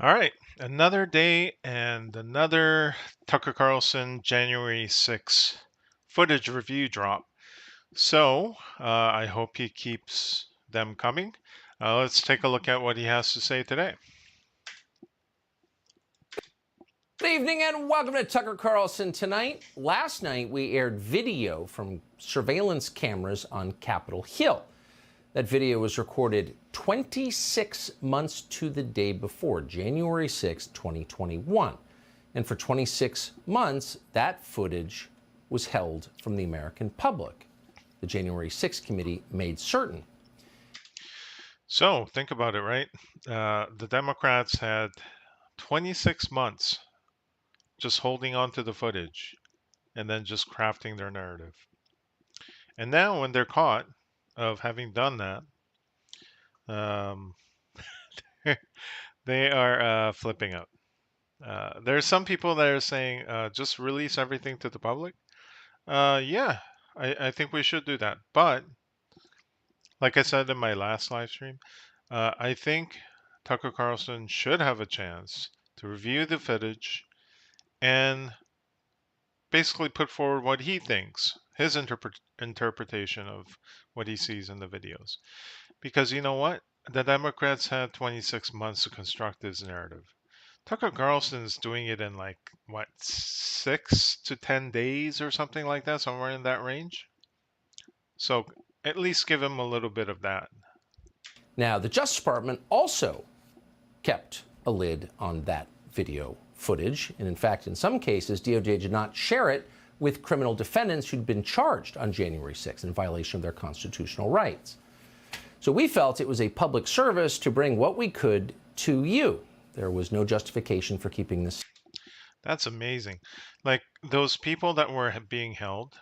All right, another day and another Tucker Carlson January 6th footage review drop. So I hope he keeps them coming. Let's take a look at what he has to say today. Good evening and welcome to Tucker Carlson Tonight. Last night we aired video from surveillance cameras on Capitol Hill. That video was recorded 26 months to the day before, January 6, 2021. And for 26 months, that footage was held from the American public. The January 6th committee made certain. So think about it, right? The Democrats had 26 months just holding on to the footage and then just crafting their narrative. And now when they're caught of having done that, um, they are flipping out. There's some people that are saying just release everything to the public. Yeah, I think we should do that. But like I said in my last live stream, I think Tucker Carlson should have a chance to review the footage and basically put forward what he thinks, his interpretation of what he sees in the videos. Because you know what? The Democrats had 26 months to construct this narrative. Tucker Carlson's doing it in like what 6 to 10 days or something like that, somewhere in that range. So at least give him a little bit of that. Now, the Justice Department also kept a lid on that video footage. And in fact, in some cases, DOJ did not share it with criminal defendants who'd been charged on January 6th in violation of their constitutional rights. So we felt it was a public service to bring what we could to you. There was no justification for keeping this. That's amazing. Like those people that were being held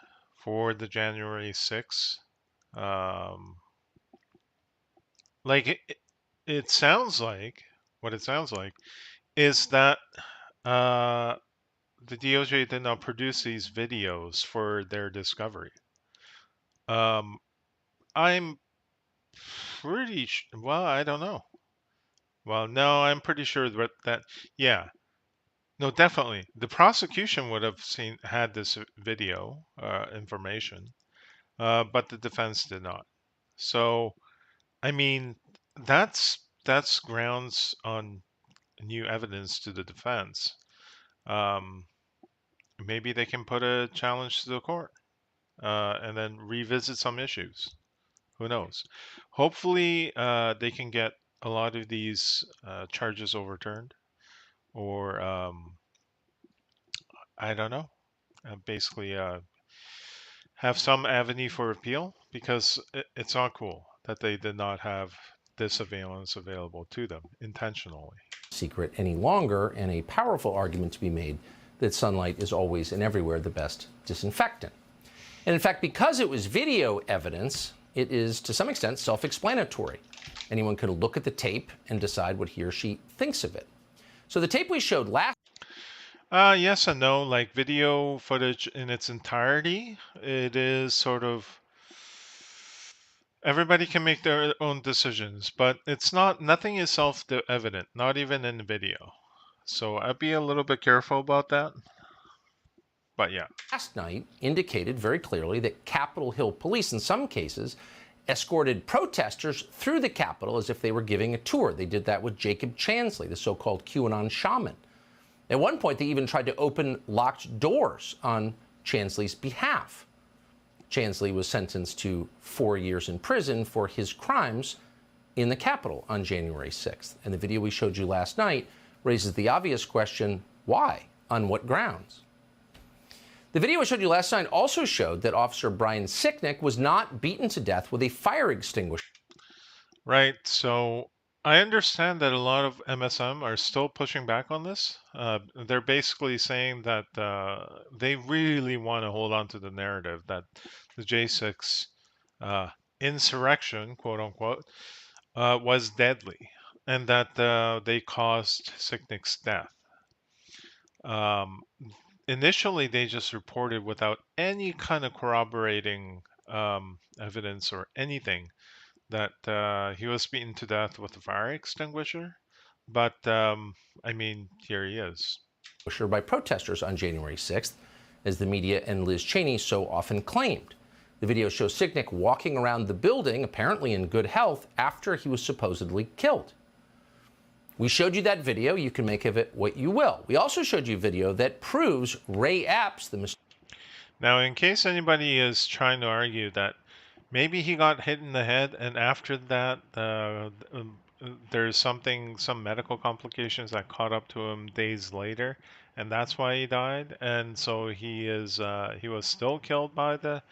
for the January 6th, um, like it sounds like what it sounds like is that uh, the DOJ did not produce these videos for their discovery. I'm pretty well, I don't know. Well, no, I'm pretty sure that yeah, no, definitely the prosecution would have had this video information, but the defense did not. So, I mean, that's grounds on new evidence to the defense. Um, Maybe they can put a challenge to the court and then revisit some issues. Who knows? Hopefully, they can get a lot of these charges overturned, or I don't know. Basically, have some avenue for appeal because it's not cool that they did not have this surveillance available to them intentionally. Secret any longer, and a powerful argument to be made that sunlight is always and everywhere the best disinfectant. And in fact, because it was video evidence, it is to some extent self-explanatory. Anyone can look at the tape and decide what he or she thinks of it. So the tape we showed last Yes and no. Like video footage in its entirety, it is sort of everybody can make their own decisions, but it's not. Nothing is self-evident, not even in the video. So I'd be a little bit careful about that. But yeah. last night indicated very clearly that Capitol Hill police, in some cases, escorted protesters through the Capitol as if they were giving a tour. They did that with Jacob Chansley, the so-called QAnon shaman. At one point, they even tried to open locked doors on Chansley's behalf. Chansley was sentenced to 4 years in prison for his crimes in the Capitol on January 6th. And the video we showed you last night raises the obvious question, why? On what grounds? The video I showed you last night also showed that Officer Brian Sicknick was not beaten to death with a fire extinguisher. Right. So I understand that a lot of MSM are still pushing back on this. They're basically saying that they really want to hold on to the narrative that the J6 insurrection, quote unquote, was deadly and that they caused Sicknick's death. Um, Initially, they just reported without any kind of corroborating evidence or anything that he was beaten to death with a fire extinguisher. But I mean, here he is. By protesters on January 6th, as the media and Liz Cheney so often claimed. The video shows Sicknick walking around the building, apparently in good health, after he was supposedly killed. We showed you that video. You can make of it what you will. We also showed you video that proves Ray Epps, the Now, in case anybody is trying to argue that maybe he got hit in the head and after that there's some medical complications that caught up to him days later, and that's why he died, and so he was still killed by the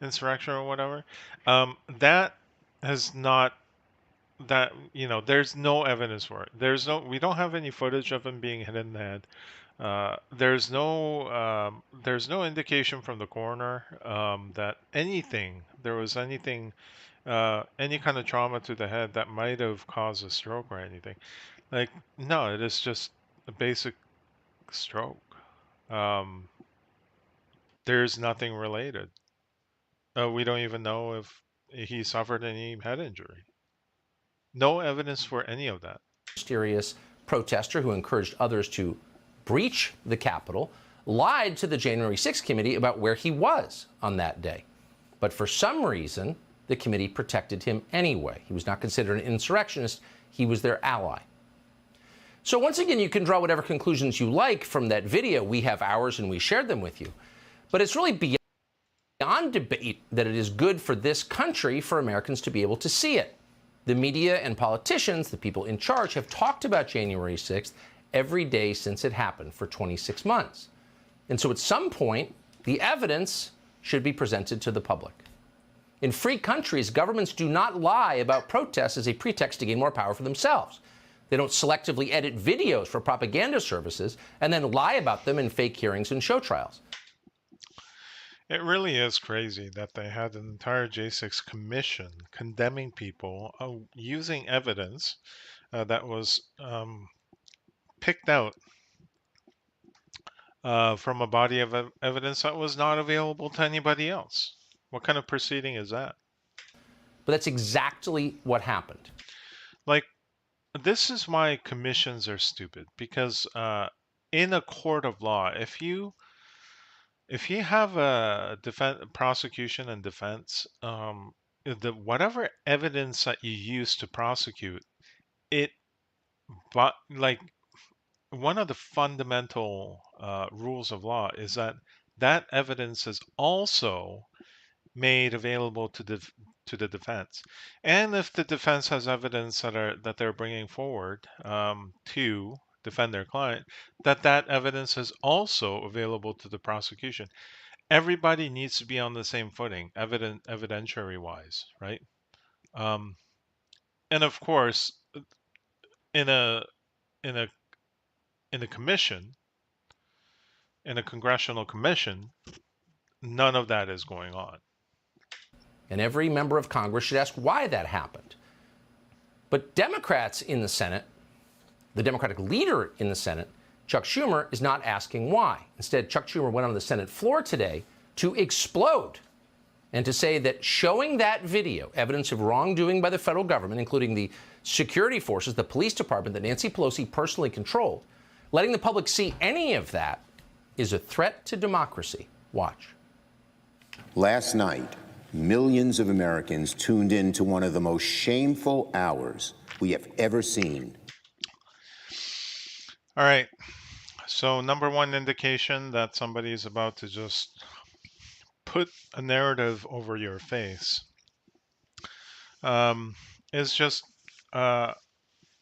insurrection or whatever. That has not that there's no evidence for it. We don't have any footage of him being hit in the head. There's no indication from the coroner that there was anything, any kind of trauma to the head that might have caused a stroke or anything. Like, no, it is just a basic stroke. Um, there's nothing related. We don't even know if he suffered any head injury. No evidence for any of that. mysterious protester who encouraged others to breach the Capitol, lied to the January 6th committee about where he was on that day. But for some reason, the committee protected him anyway. He was not considered an insurrectionist. He was their ally. So once again, you can draw whatever conclusions you like from that video. We have ours and we shared them with you. But it's really beyond debate that it is good for this country for Americans to be able to see it. The media and politicians, the people in charge, have talked about January 6th every day since it happened for 26 months. And so at some point, the evidence should be presented to the public. In free countries, governments do not lie about protests as a pretext to gain more power for themselves. They don't selectively edit videos for propaganda services and then lie about them in fake hearings and show trials. It really is crazy that they had an entire J6 commission condemning people using evidence that was picked out from a body of evidence that was not available to anybody else. What kind of proceeding is that? But that's exactly what happened. Like, this is why commissions are stupid, because in a court of law, if you have a prosecution and defense, whatever evidence that you use to prosecute it, but like one of the fundamental rules of law is that that evidence is also made available to the defense, and if the defense has evidence that they're bringing forward to defend their client, that evidence is also available to the prosecution. Everybody needs to be on the same footing, evidentiary wise, right? Um, and of course, in a in a in a commission, in a congressional commission, none of that is going on. And every member of Congress should ask why that happened. But Democrats in the Senate, the Democratic leader in the Senate, Chuck Schumer, is not asking why. Instead, Chuck Schumer went on the Senate floor today to explode and to say that showing that video, evidence of wrongdoing by the federal government, including the security forces, the police department that Nancy Pelosi personally controlled, letting the public see any of that is a threat to democracy. Watch. Last night, millions of Americans tuned in to one of the most shameful hours we have ever seen. All right. So, number one indication that somebody is about to just put a narrative over your face is just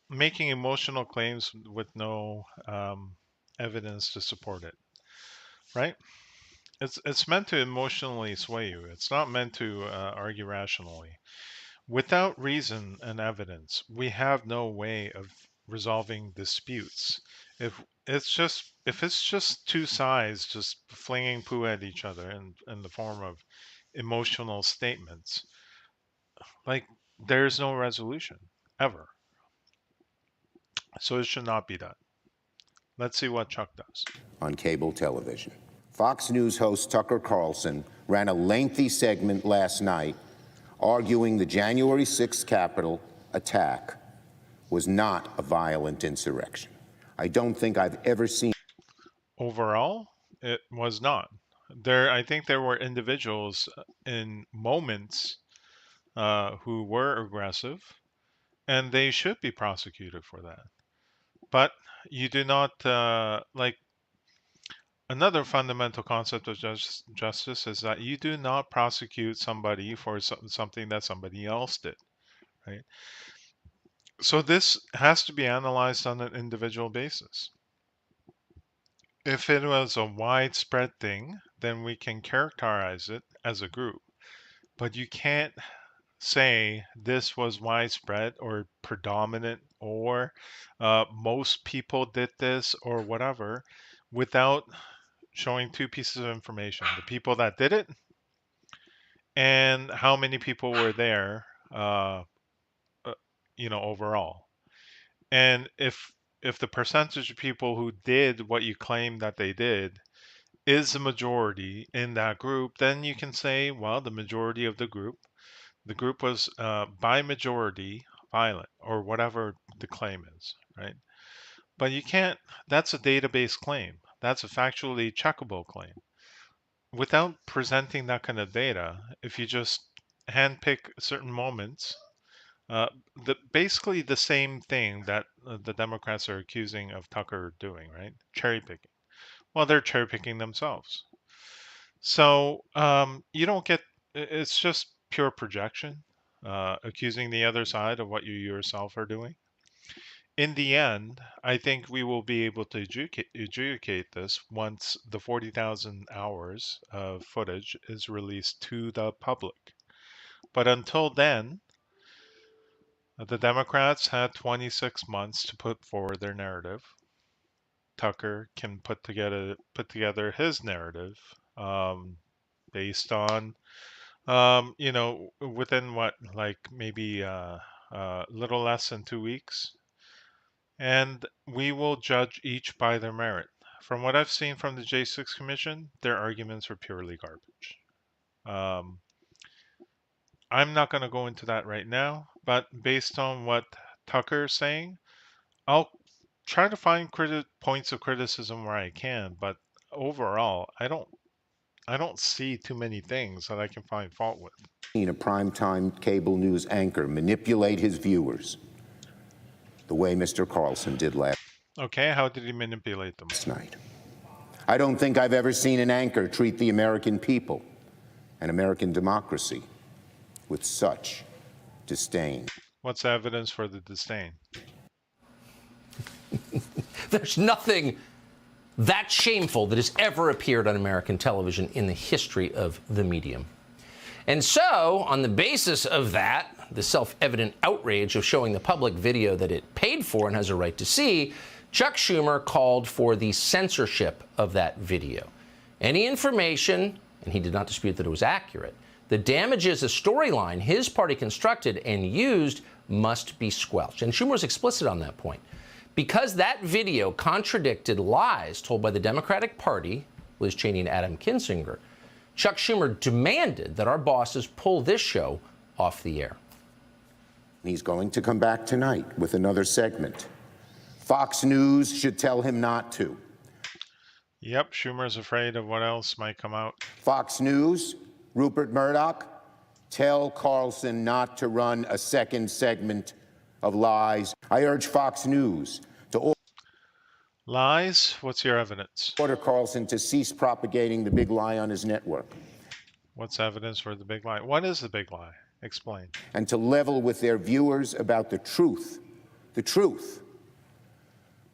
making emotional claims with no evidence to support it, right? It's meant to emotionally sway you. It's not meant to argue rationally. Without reason and evidence, we have no way of resolving disputes. If it's just two sides just flinging poo at each other in the form of emotional statements, like there's no resolution ever. So it should not be done. Let's see what Chuck does. On cable television, Fox News host Tucker Carlson ran a lengthy segment last night arguing the January 6th Capitol attack was not a violent insurrection. I don't think I've ever seen. Overall, it was not. I think there were individuals in moments who were aggressive, and they should be prosecuted for that. But you do not like another fundamental concept of justice is that you do not prosecute somebody for something that somebody else did, right? So this has to be analyzed on an individual basis. If it was a widespread thing, then we can characterize it as a group. But you can't say this was widespread or predominant or most people did this or whatever without showing two pieces of information: the people that did it and how many people were there, uh, overall. And if the percentage of people who did what you claim that they did is the majority in that group, then you can say, well, the group was by majority violent or whatever the claim is, right? But you can't, that's a database claim. That's a factually checkable claim. Without presenting that kind of data, if you just handpick certain moments, basically the same thing that the Democrats are accusing of Tucker doing, right? Cherry picking. Well, they're cherry picking themselves. So you don't get, it's just pure projection, accusing the other side of what you yourself are doing. In the end, I think we will be able to adjudicate this once the 40,000 hours of footage is released to the public. But until then, the Democrats had 26 months to put forward their narrative. Tucker can put together his narrative based on within what, like maybe little less than 2 weeks, and we will judge each by their merit. From what I've seen from the J6 Commission, their arguments are purely garbage. Um, I'm not going to go into that right now, but based on what Tucker is saying, I'll try to find points of criticism where I can. But overall, I don't see too many things that I can find fault with. Seen a primetime cable news anchor manipulate his viewers the way Mr. Carlson did last Okay, how did he manipulate them? night. I don't think I've ever seen an anchor treat the American people and American democracy with such disdain. What's the evidence for the disdain? There's nothing that shameful that has ever appeared on American television in the history of the medium. And so, on the basis of that, the self-evident outrage of showing the public video that it paid for and has a right to see, Chuck Schumer called for the censorship of that video. Any information, and he did not dispute that it was accurate, that damages a storyline his party constructed and used must be squelched. And Schumer was explicit on that point. Because that video contradicted lies told by the Democratic Party, Liz Cheney and Adam Kinzinger, Chuck Schumer demanded that our bosses pull this show off the air. He's going to come back tonight with another segment. Fox News should tell him not to. Yep, Schumer's afraid of what else might come out. Fox News, Rupert Murdoch, tell Carlson not to run a second segment of lies. I urge Fox News to Lies? What's your evidence? order Carlson to cease propagating the big lie on his network. What's evidence for the big lie? What is the big lie? Explain. And to level with their viewers about the truth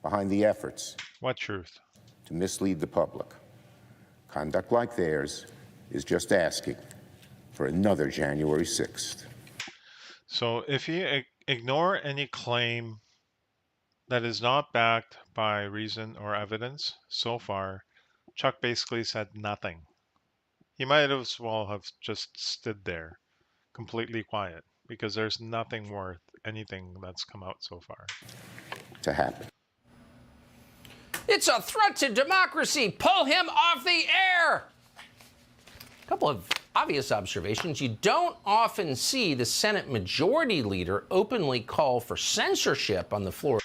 behind the efforts What truth? to mislead the public. Conduct like theirs is just asking for another January 6th. So if you ignore any claim that is not backed by reason or evidence, so far, Chuck basically said nothing. He might as well have just stood there, completely quiet, because there's nothing worth anything that's come out so far. To happen. It's a threat to democracy. Pull him off the air. A couple of obvious observations. You don't often see the Senate Majority Leader openly call for censorship on the floor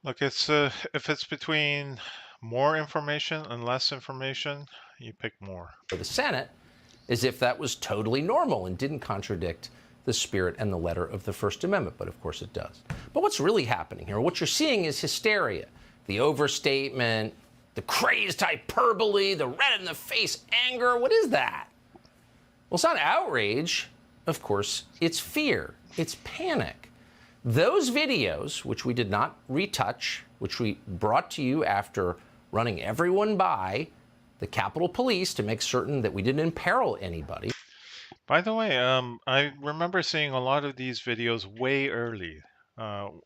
Look, it's if it's between more information and less information, you pick more. of the Senate, as if that was totally normal and didn't contradict the spirit and the letter of the First Amendment, but of course it does. But what's really happening here, what you're seeing is hysteria, the overstatement, the crazed hyperbole, the red in the face anger. What is that? Well, it's not outrage. Of course, it's fear. It's panic. Those videos, which we did not retouch, which we brought to you after running everyone by the Capitol Police to make certain that we didn't imperil anybody. By the way, I remember seeing a lot of these videos way early,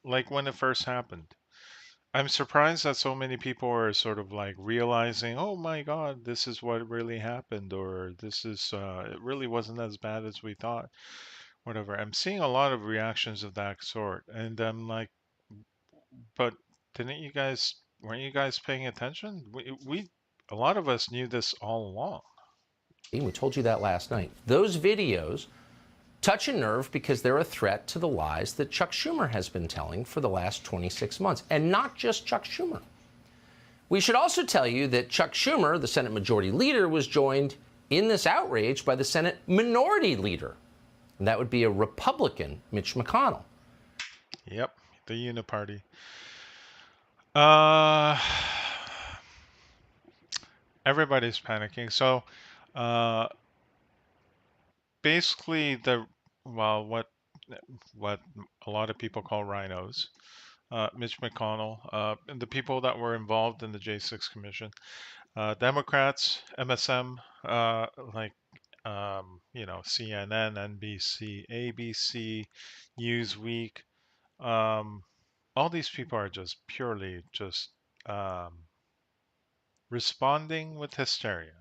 like when it first happened. I'm surprised that so many people are sort of like realizing, oh my God, this is what really happened, or this is, it really wasn't as bad as we thought, whatever. I'm seeing a lot of reactions of that sort, and I'm like, but weren't you guys paying attention? A lot of us knew this all along. We told you that last night. Those videos touch a nerve because they're a threat to the lies that Chuck Schumer has been telling for the last 26 months, and not just Chuck Schumer. We should also tell you that Chuck Schumer, the Senate Majority Leader, was joined in this outrage by the Senate Minority Leader, and that would be a Republican, Mitch McConnell. Yep, the Uniparty. Uh, everybody's panicking. So, uh, basically, well, what a lot of people call rhinos, Mitch McConnell, and the people that were involved in the J6 Commission, Democrats, MSM, like CNN, NBC, ABC, Newsweek. All these people are just purely just responding with hysteria.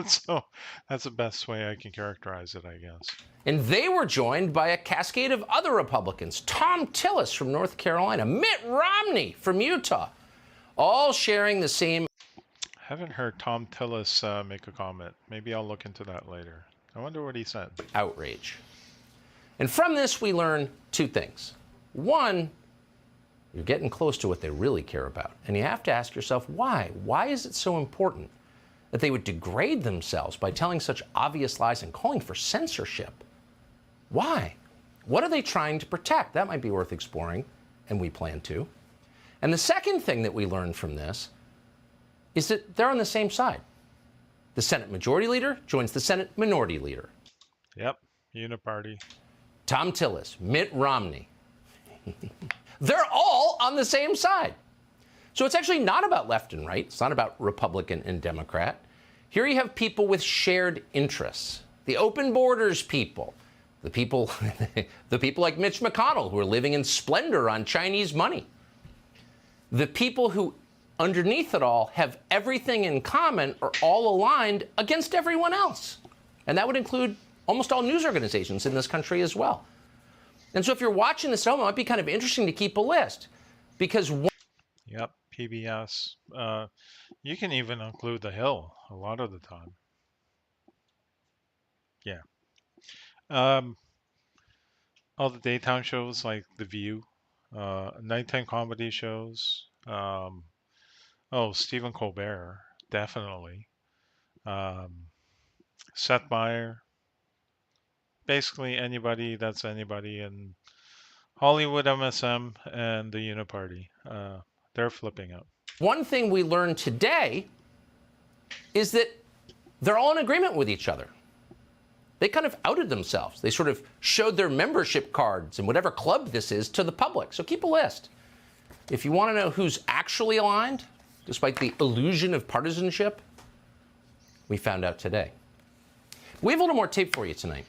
So that's the best way I can characterize it, I guess. And they were joined by a cascade of other Republicans, Tom Tillis from North Carolina, Mitt Romney from Utah, all sharing the same. Haven't heard Tom Tillis make a comment. Maybe I'll look into that later. I wonder what he said. Outrage. And from this, we learn two things. One, you're getting close to what they really care about. And you have to ask yourself, why? Why is it so important that they would degrade themselves by telling such obvious lies and calling for censorship? Why? What are they trying to protect? That might be worth exploring, and we plan to. And the second thing that we learned from this is that they're on the same side. The Senate Majority Leader joins the Senate Minority Leader. Yep, Uniparty. Tom Tillis, Mitt Romney. They're all on the same side. So it's actually not about left and right. It's not about Republican and Democrat. Here you have people with shared interests. The open borders people. The people like Mitch McConnell who are living in splendor on Chinese money. The people who, underneath it all, have everything in common, are all aligned against everyone else. And that would include almost all news organizations in this country as well. And so if you're watching this at home, it might be kind of interesting to keep a list, because Yep, PBS. You can even include The Hill a lot of the time. Yeah. All the daytime shows like The View, nighttime comedy shows. Stephen Colbert, definitely. Seth Meyer. Basically anybody that's anybody in Hollywood, MSM, and the Uniparty. They're flipping out. one thing we learned today is that they're all in agreement with each other. They kind of outed themselves. They sort of showed their membership cards and whatever club this is to the public. So keep a list. If you want to know who's actually aligned, despite the illusion of partisanship, we found out today. We have a little more tape for you tonight.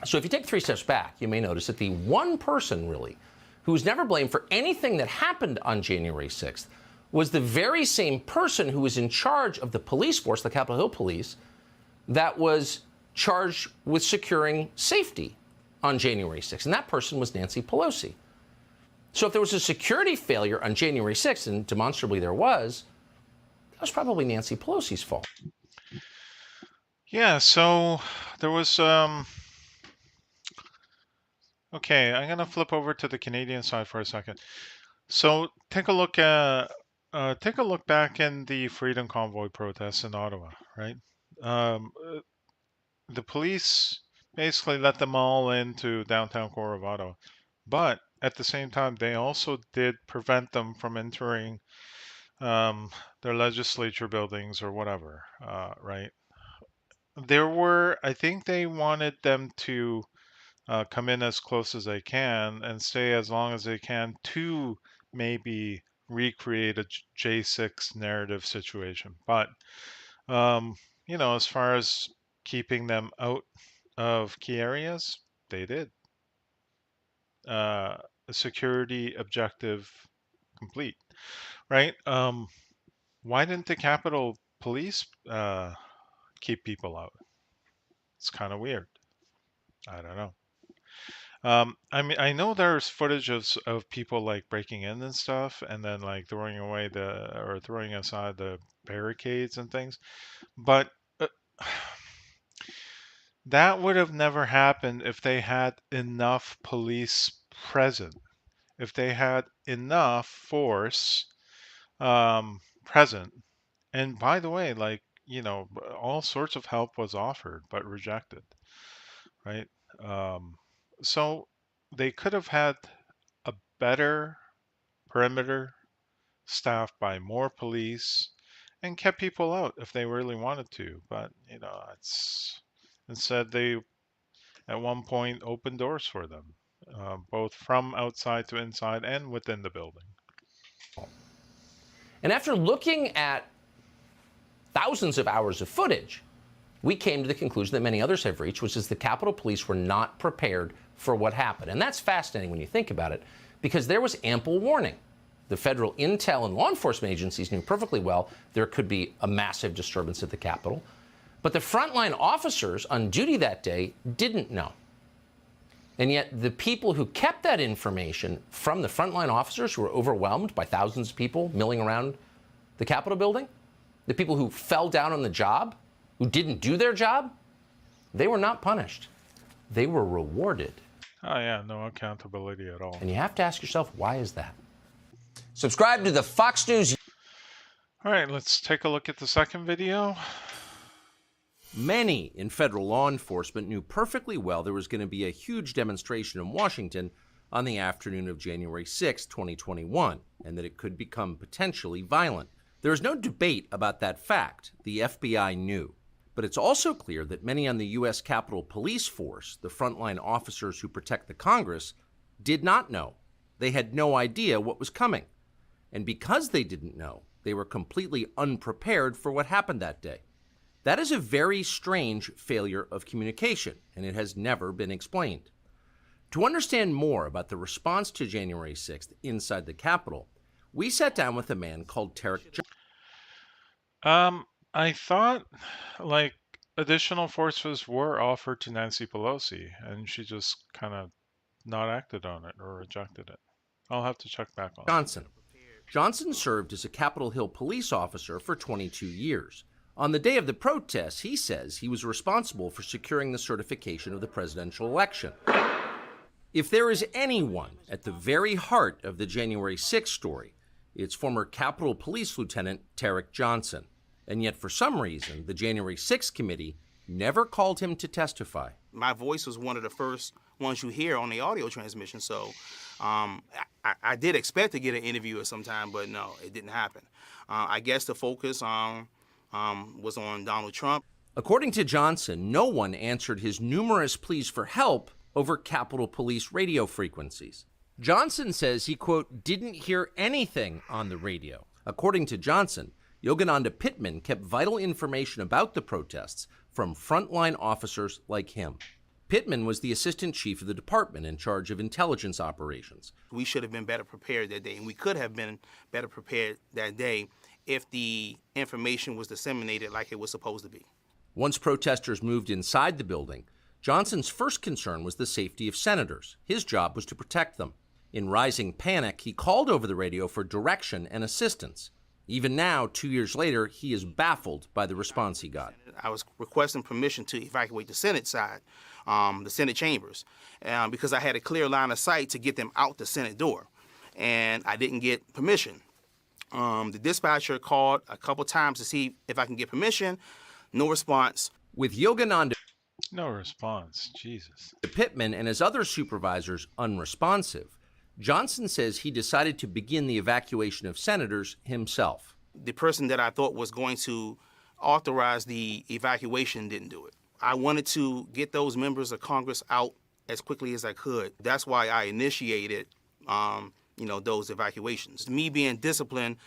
So if you take 3 steps back, you may notice that the one person, really, who was never blamed for anything that happened on January 6th was the very same person who was in charge of the police force, the Capitol Hill Police, that was charged with securing safety on January 6th. And that person was Nancy Pelosi. So if there was a security failure on January 6th, and demonstrably there was, that was probably Nancy Pelosi's fault. Yeah, so there was okay, I'm gonna flip over to the Canadian side for a second. So take a look back in the Freedom Convoy protests in Ottawa, right? Um, uh, the police basically let them all into downtown core of Ottawa, but at the same time, they also did prevent them from entering their legislature buildings or whatever, right? I think they wanted them to come in as close as they can and stay as long as they can to maybe recreate a J6 narrative situation. But, um, as far as keeping them out of key areas, they did. Uh, Security objective complete, right? Why didn't the Capitol Police keep people out? It's kind of weird. I don't know. I mean, I know there's footage of people like breaking in and stuff, and then like throwing aside the barricades and things, but uh, that would have never happened if they had enough police present, if they had enough force present. And by the way, like, all sorts of help was offered but rejected, right? Um, so they could have had a better perimeter staffed by more police and kept people out if they really wanted to. But, it's instead they at one point opened doors for them, both from outside to inside and within the building. And after looking at thousands of hours of footage, we came to the conclusion that many others have reached, which is the Capitol Police were not prepared for what happened. And that's fascinating when you think about it, because there was ample warning. The federal intel and law enforcement agencies knew perfectly well there could be a massive disturbance at the Capitol. But the frontline officers on duty that day didn't know. And yet the people who kept that information from the frontline officers who were overwhelmed by thousands of people milling around the Capitol building, the people who fell down on the job, who didn't do their job, they were not punished. They were rewarded. Oh, yeah, no accountability at all. And you have to ask yourself, why is that? Subscribe to the Fox News. All right, let's take a look at the second video. Many in federal law enforcement knew perfectly well there was going to be a huge demonstration in Washington on the afternoon of January 6, 2021, and that it could become potentially violent. There is no debate about that fact. The FBI knew. But it's also clear that many on the U.S. Capitol Police Force, the frontline officers who protect the Congress, did not know. They had no idea what was coming. And because they didn't know, they were completely unprepared for what happened that day. That is a very strange failure of communication, and it has never been explained. To understand more about the response to January 6th inside the Capitol, we sat down with a man called Tarek. I thought like additional forces were offered to Nancy Pelosi, and she just kind of not acted on it or rejected it. I'll have to check back on Johnson. Johnson served as a Capitol Hill police officer for 22 years. On the day of the protests, he says he was responsible for securing the certification of the presidential election. If there is anyone at the very heart of the January 6th story, it's former Capitol Police Lieutenant Tarek Johnson. And yet, for some reason, the January 6th committee never called him to testify. My voice was one of the first ones you hear on the audio transmission, so I did expect to get an interview at some time, but no, it didn't happen. I guess the focus was on Donald Trump. According to Johnson, no one answered his numerous pleas for help over Capitol Police radio frequencies. Johnson says he, quote, didn't hear anything on the radio. According to Johnson, Yogananda Pittman kept vital information about the protests from frontline officers like him. Pittman was the assistant chief of the department in charge of intelligence operations. We should have been better prepared that day, and we could have been better prepared that day if the information was disseminated like it was supposed to be. Once protesters moved inside the building, Johnson's first concern was the safety of senators. His job was to protect them. In rising panic, he called over the radio for direction and assistance. Even now, 2 years later, he is baffled by the response he got. I was requesting permission to evacuate the Senate side, the Senate chambers, because I had a clear line of sight to get them out the Senate door, and I didn't get permission. The dispatcher called a couple times to see if I can get permission. No response. With Yogananda No response. Jesus. Pittman and his other supervisors unresponsive, Johnson says he decided to begin the evacuation of senators himself. The person that I thought was going to authorize the evacuation didn't do it. I wanted to get those members of Congress out as quickly as I could. That's why I initiated, those evacuations. Me being disciplined,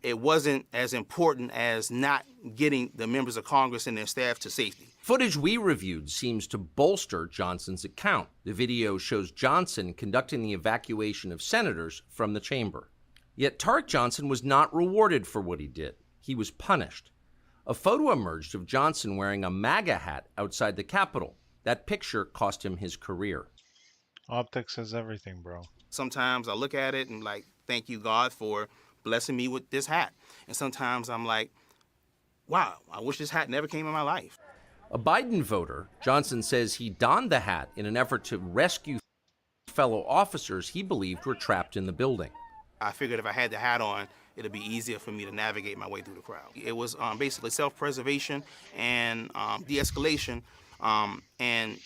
it wasn't as important as not getting the members of Congress and their staff to safety. Footage we reviewed seems to bolster Johnson's account. The video shows Johnson conducting the evacuation of senators from the chamber. Yet Tarek Johnson was not rewarded for what he did. He was punished. A photo emerged of Johnson wearing a MAGA hat outside the Capitol. That picture cost him his career. Optics is everything, bro. Sometimes I look at it and thank you, God, for blessing me with this hat. And sometimes I'm like, wow, I wish this hat never came in my life. A Biden voter, Johnson says he donned the hat in an effort to rescue fellow officers he believed were trapped in the building. I figured if I had the hat on, it'd be easier for me to navigate my way through the crowd. It was basically self-preservation and de-escalation, and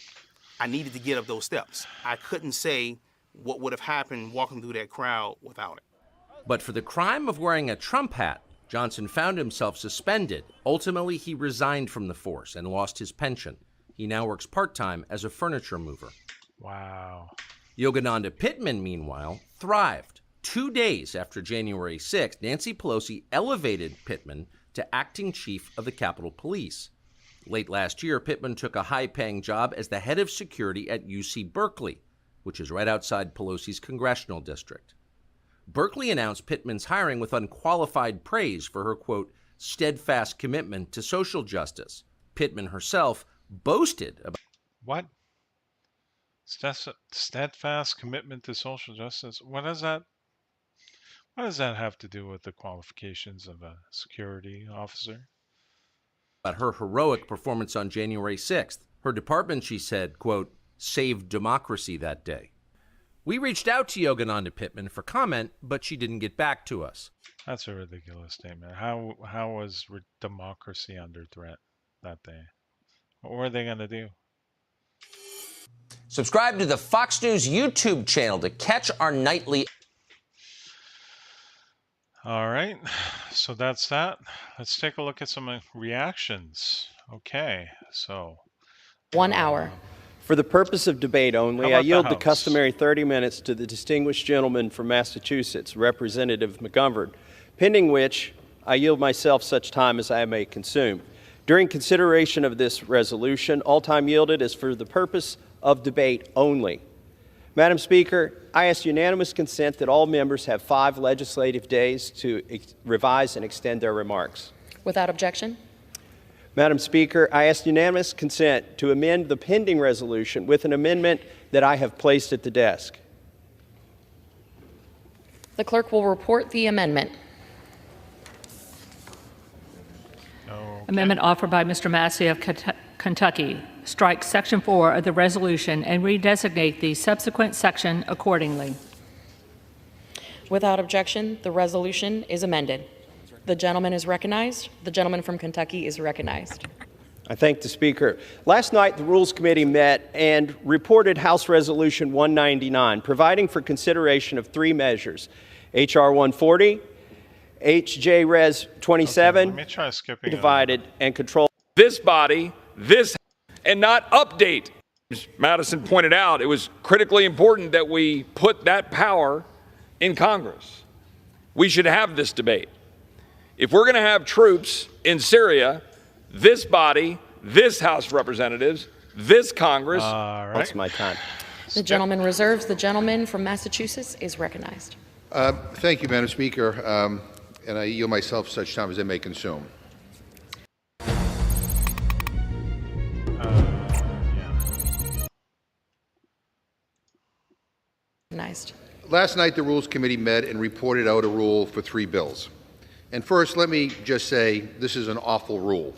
I needed to get up those steps. I couldn't say what would have happened walking through that crowd without it. But for the crime of wearing a Trump hat, Johnson found himself suspended. Ultimately, he resigned from the force and lost his pension. He now works part-time as a furniture mover. Wow. Yogananda Pittman, meanwhile, thrived. 2 days after January 6th, Nancy Pelosi elevated Pittman to acting chief of the Capitol Police. Late last year, Pittman took a high-paying job as the head of security at UC Berkeley, which is right outside Pelosi's congressional district. Berkeley announced Pittman's hiring with unqualified praise for her, quote, steadfast commitment to social justice. Pittman herself boasted about What? Steadfast commitment to social justice? What does that have to do with the qualifications of a security officer? her heroic performance on January 6th. Her department, she said, quote, saved democracy that day. We reached out to Yogananda Pittman for comment, but she didn't get back to us. That's a ridiculous statement. How was democracy under threat that day? What were they going to do? Subscribe to the Fox News YouTube channel to catch our nightly. All right, so that's that. Let's take a look at some reactions. Okay, so 1 hour. For the purpose of debate How only, about I yield the the House? customary 30 minutes to the distinguished gentleman from Massachusetts, Representative McGovern, pending which I yield myself such time as I may consume. During consideration of this resolution, all time yielded is for the purpose of debate only. Madam Speaker, I ask unanimous consent that all members have 5 legislative days to revise and extend their remarks. Without objection? Madam Speaker, I ask unanimous consent to amend the pending resolution with an amendment that I have placed at the desk. The clerk will report the amendment. okay. Amendment offered by Mr. Massey of Kentucky. Strike Section 4 of the resolution and redesignate the subsequent section accordingly. Without objection, the resolution is amended. The gentleman is recognized. The gentleman from Kentucky is recognized. I thank the Speaker. Last night, the Rules Committee met and reported House Resolution 199, providing for consideration of 3 measures, H.R. 140, H.J. Res. 27, Let me try skipping divided and controlled. This body, and not update. As Madison pointed out, it was critically important that we put that power in Congress. We should have this debate. If we're going to have troops in Syria, this body, this House of Representatives, this Congress. All right. That's my time. The gentleman reserves. The gentleman from Massachusetts is recognized. Thank you, Madam Speaker, and I yield myself such time as I may consume. Recognized. Last night, the Rules Committee met and reported out a rule for 3 bills. And first, let me just say this is an awful rule.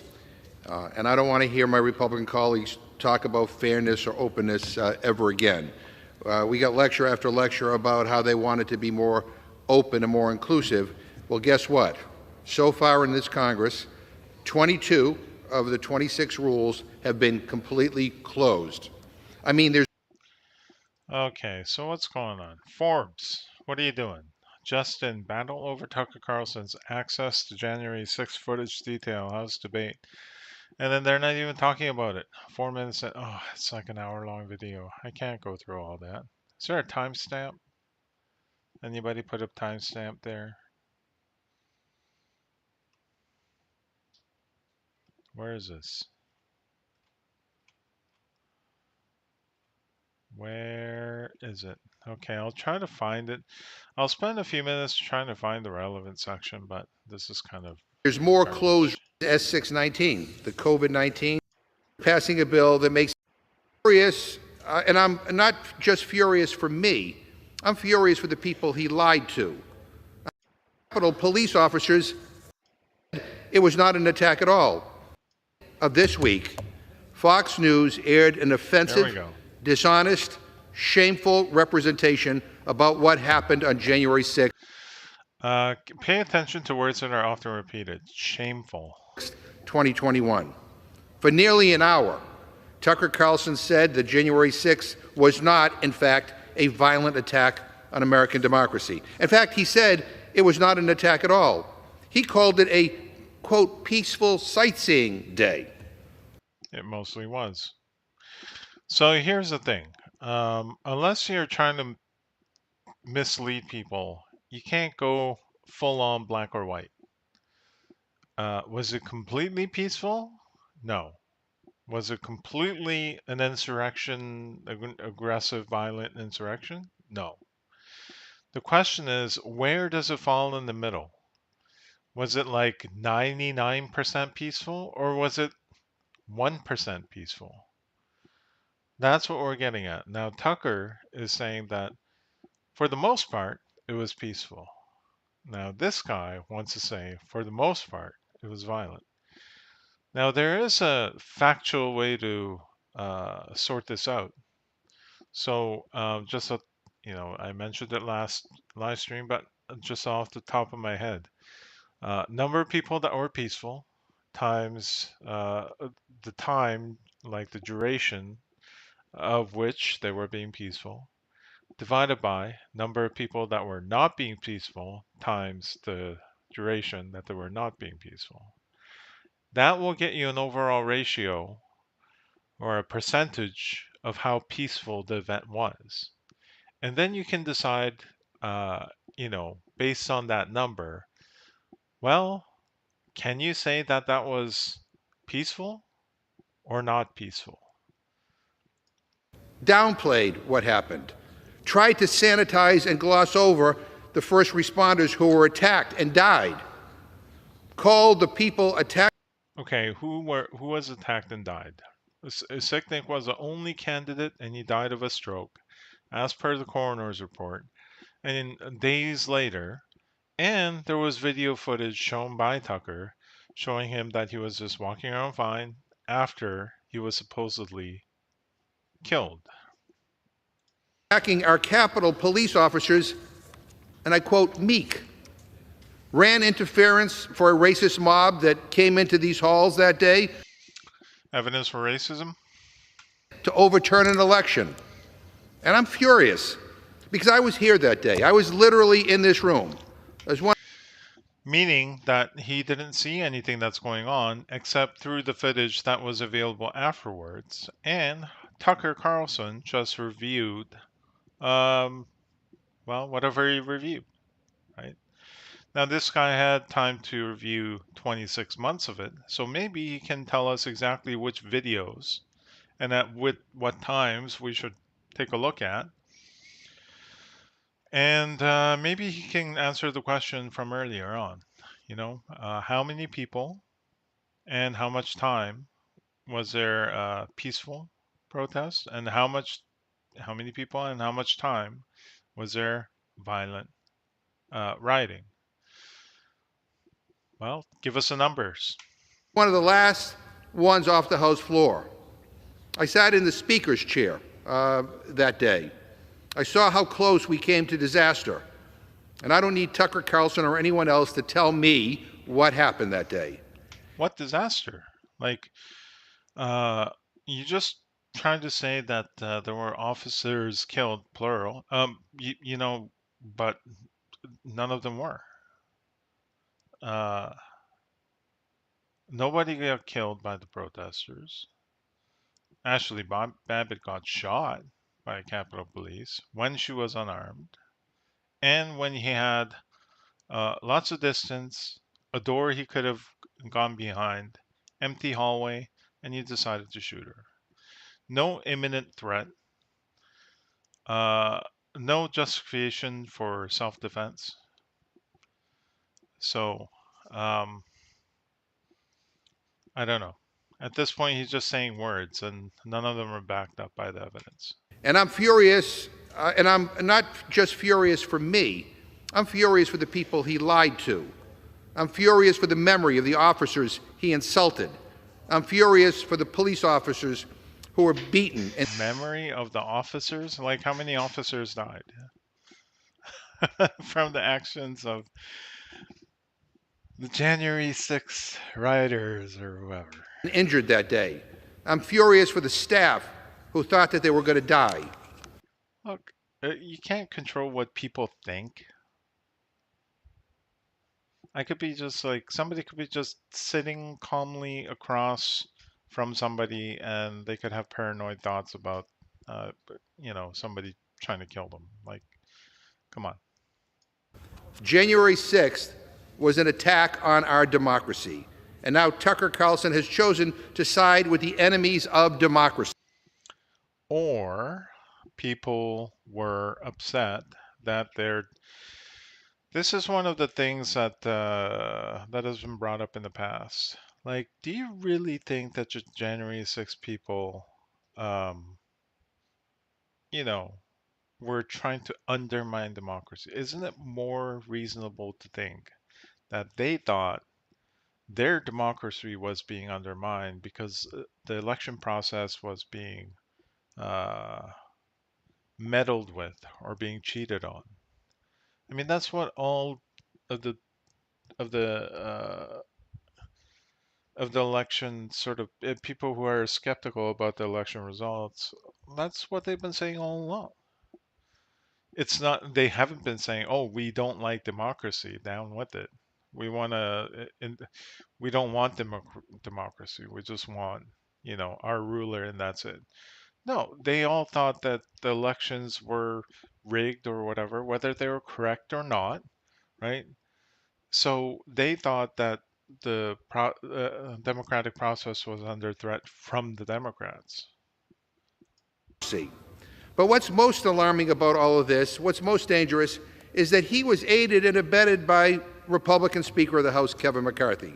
And I don't want to hear my Republican colleagues talk about fairness or openness ever again. We got lecture after lecture about how they wanted to be more open and more inclusive. Well, guess what? So far in this Congress, 22 of the 26 rules have been completely closed. I mean, there's Okay, so what's going on? Forbes, what are you doing? Justin, battle over Tucker Carlson's access to January 6th footage detail, House debate. And then they're not even talking about it. 4 minutes in, oh, it's like an hour-long video. I can't go through all that. Is there a timestamp? Anybody put a timestamp there? Where is this? Where is it? Okay, I'll try to find it. I'll spend a few minutes trying to find the relevant section, but this is kind of there's more garbage. closed S619, the COVID-19, passing a bill that makes furious, and I'm not just furious for me, I'm furious for the people he lied to. Capitol police officers, it was not an attack at all. Of this week, Fox News aired an offensive, dishonest, shameful representation about what happened on January 6th. Pay attention to words that are often repeated. Shameful. 2021. For nearly an hour, Tucker Carlson said that January 6th was not, in fact, a violent attack on American democracy. In fact, he said it was not an attack at all. He called it a, quote, peaceful sightseeing day. It mostly was. So here's the thing. Unless you're trying to mislead people, you can't go full on black or white. Was it completely peaceful? No. Was it completely an insurrection, aggressive, violent insurrection? No. The question is, where does it fall in the middle? Was it like 99% peaceful, or was it 1% peaceful? That's what we're getting at. Now, Tucker is saying that for the most part, it was peaceful. Now, this guy wants to say, for the most part, it was violent. Now, there is a factual way to sort this out. So, just I mentioned it last live stream, but just off the top of my head, number of people that were peaceful times the time, like the duration of which they were being peaceful, divided by number of people that were not being peaceful times the duration that they were not being peaceful. That will get you an overall ratio or a percentage of how peaceful the event was. And then you can decide, based on that number, well, can you say that that was peaceful or not peaceful? Downplayed what happened, tried to sanitize and gloss over the first responders who were attacked and died, called the people attacked. Okay, who was attacked and died? Sicknick was the only candidate, and he died of a stroke, as per the coroner's report. And days later, and there was video footage shown by Tucker showing him that he was just walking around fine after he was supposedly killed. Attacking our Capitol police officers, and I quote, meek. Ran interference for a racist mob that came into these halls that day. Evidence for racism? To overturn an election. And I'm furious because I was here that day. I was literally in this room. Meaning that he didn't see anything that's going on except through the footage that was available afterwards. And Tucker Carlson just reviewed, whatever he reviewed, right? Now, this guy had time to review 26 months of it, so maybe he can tell us exactly which videos and at what times we should take a look at. And maybe he can answer the question from earlier on. How many people and how much time was there peaceful protest, and how many people and how much time was there violent rioting? Well, give us the numbers. One of the last ones off the House floor. I sat in the Speaker's chair that day. I saw how close we came to disaster. And I don't need Tucker Carlson or anyone else to tell me what happened that day. What disaster? Like, you just trying to say that there were officers killed, plural. But none of them were. Nobody got killed by the protesters. Ashley Babbitt got shot by Capitol Police when she was unarmed, and when he had lots of distance, a door he could have gone behind, empty hallway, and he decided to shoot her. No imminent threat. No justification for self-defense. So, I don't know. At this point, he's just saying words, and none of them are backed up by the evidence. And I'm furious, and I'm not just furious for me. I'm furious for the people he lied to. I'm furious for the memory of the officers he insulted. I'm furious for the police officers who were beaten. And memory of the officers? Like, how many officers died from the actions of the January 6th rioters or whoever? Injured that day. I'm furious for the staff who thought that they were going to die. Look, you can't control what people think. I could be just like, somebody could be just sitting calmly across from somebody and they could have paranoid thoughts about, somebody trying to kill them. Like, come on. January 6th was an attack on our democracy. And now Tucker Carlson has chosen to side with the enemies of democracy. Or people were upset that this is one of the things that that has been brought up in the past. Like, do you really think that January 6 people, were trying to undermine democracy? Isn't it more reasonable to think that they thought their democracy was being undermined because the election process was being meddled with or being cheated on? I mean, that's what all of the election sort of people who are skeptical about the election results, that's what they've been saying all along. It's not, they haven't been saying, oh, we don't like democracy, down with it. We don't want democracy. We just want, our ruler, and that's it. No, they all thought that the elections were rigged or whatever, whether they were correct or not, right? So they thought that the democratic process was under threat from the Democrats. But what's most alarming about all of this, what's most dangerous, is that he was aided and abetted by Republican Speaker of the House, Kevin McCarthy.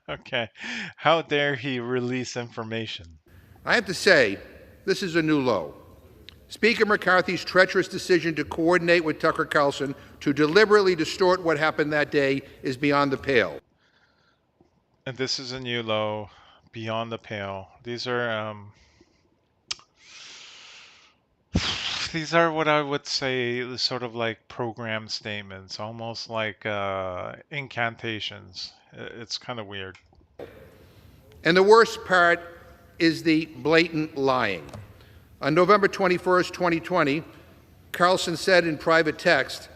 Okay. How dare he release information? I have to say, this is a new low. Speaker McCarthy's treacherous decision to coordinate with Tucker Carlson to deliberately distort what happened that day is beyond the pale. And this is a new low, beyond the pale. These are what I would say sort of like program statements, almost like incantations. It's kind of weird. And the worst part is the blatant lying. On November 21st, 2020, Carlson said in private text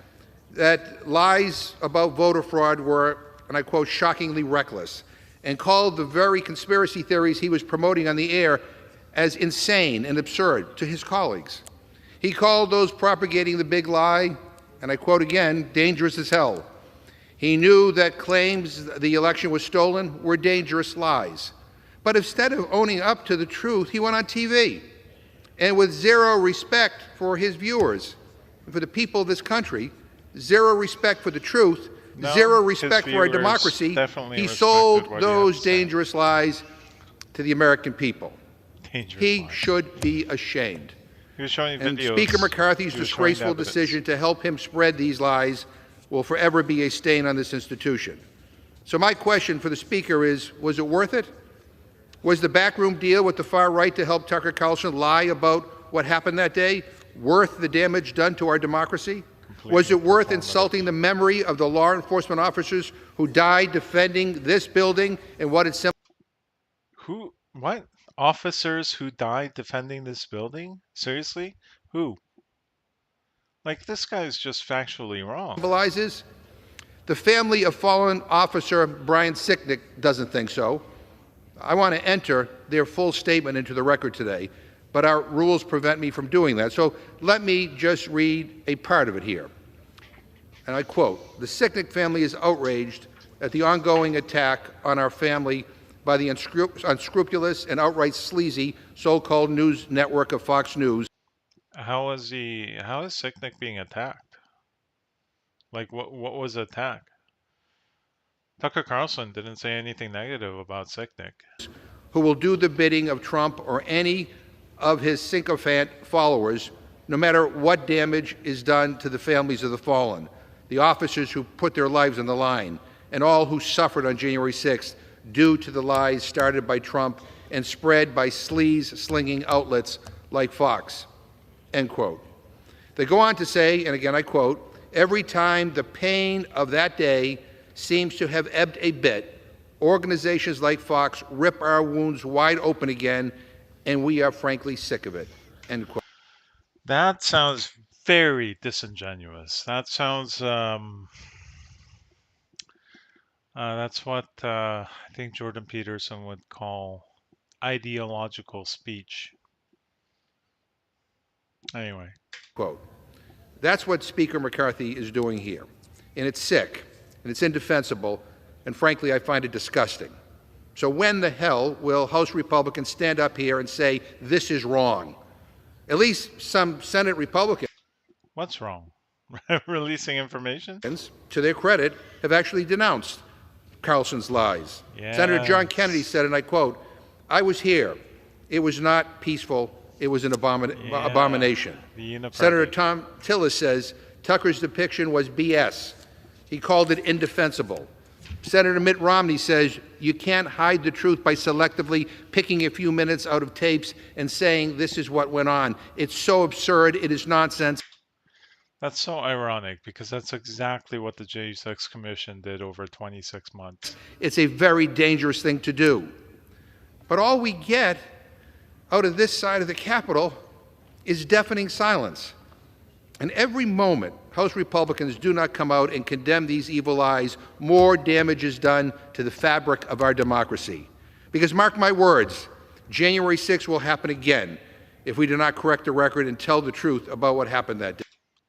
that lies about voter fraud were, and I quote, shockingly reckless, and called the very conspiracy theories he was promoting on the air as insane and absurd to his colleagues. He called those propagating the big lie, and I quote again, dangerous as hell. He knew that claims the election was stolen were dangerous lies. But instead of owning up to the truth, he went on TV. And with zero respect for his viewers, and for the people of this country, zero respect for the truth, zero respect for our democracy, he sold those dangerous lies to the American people. He should be ashamed. He was showing and videos. Speaker McCarthy's disgraceful decision to help him spread these lies will forever be a stain on this institution. So my question for the Speaker is, was it worth it? Was the backroom deal with the far right to help Tucker Carlson lie about what happened that day worth the damage done to our democracy? Was it worth insulting the memory of the law enforcement officers who died defending this building and what it symbolized? Who? What? Officers who died defending this building? Seriously? Who? Like, this guy is just factually wrong. The family of fallen officer Brian Sicknick doesn't think so. I want to enter their full statement into the record today, but our rules prevent me from doing that. So let me just read a part of it here. And I quote, "The Sicknick family is outraged at the ongoing attack on our family by the unscrupulous and outright sleazy so-called news network of Fox News." How is Sicknick being attacked? Like, what was the attack? Tucker Carlson didn't say anything negative about Sicknick. Who will do the bidding of Trump or any of his sycophant followers, no matter what damage is done to the families of the fallen, the officers who put their lives on the line, and all who suffered on January 6th due to the lies started by Trump and spread by sleaze-slinging outlets like Fox, end quote. They go on to say, and again I quote, "Every time the pain of that day seems to have ebbed a bit, organizations like Fox rip our wounds wide open again, and we are frankly sick of it," end quote. That sounds very disingenuous. That sounds, that's what I think Jordan Peterson would call ideological speech. Anyway. Quote. That's what Speaker McCarthy is doing here. And it's sick, and it's indefensible, and frankly, I find it disgusting. So when the hell will House Republicans stand up here and say, this is wrong? At least some Senate Republicans, what's wrong? Releasing information? To their credit, have actually denounced Carlson's lies. Yes. Senator John Kennedy said, and I quote, "I was here. It was not peaceful. It was an abomination." Senator Tom Tillis says, Tucker's depiction was BS. He called it indefensible. Senator Mitt Romney says, you can't hide the truth by selectively picking a few minutes out of tapes and saying this is what went on. It's so absurd. It is nonsense. That's so ironic because that's exactly what the J6 Commission did over 26 months. It's a very dangerous thing to do. But all we get out of this side of the Capitol is deafening silence. And every moment House Republicans do not come out and condemn these evil lies, more damage is done to the fabric of our democracy. Because mark my words, January 6th will happen again if we do not correct the record and tell the truth about what happened that day.